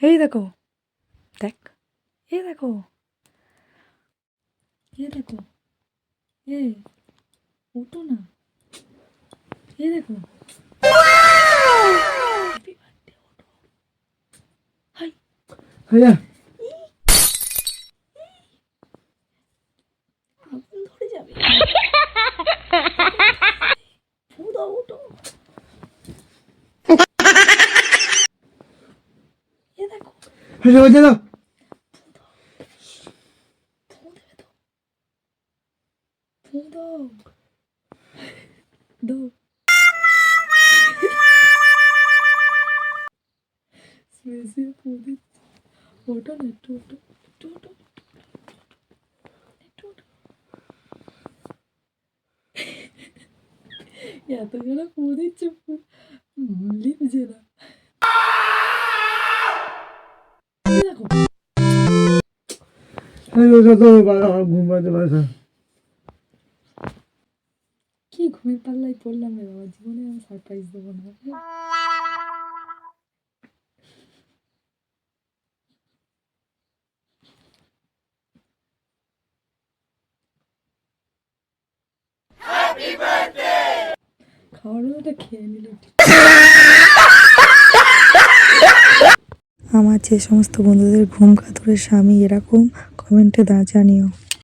এই দেখো, দেখ, এই দেখো, এ দেখো, এ ওঠো না, এ দেখো, হ্যাপি বার্থডে, ওঠো, হাই, ভাইয়া আগুন ধরে যাবে, ফুদা ওঠো, এ দেখো, ভাইয়া বাজে দাও। ফু দেবে তো, ফু দাও, দাও, শুয়ে শুয়ে ফু দিচ্ছে, ওঠো না, একটু ওঠো, একটু ওঠো, একটু ওঠো, এত জোরে ফু দিচ্ছে, লিখছে না, এই দেখো, আমার ঘুম পাচ্ছে বাসা। কি ঘুমের পাল্লায় পড়লাম রে বাবা, জীবনে আমি সারপ্রাইজ দেবো না। খাওয়ার ওটা খেয়ে নিল ঠিক। আমার যে সমস্ত বন্ধুদের ঘুম কাতুরে স্বামী এরকম কমেন্টে জানিও।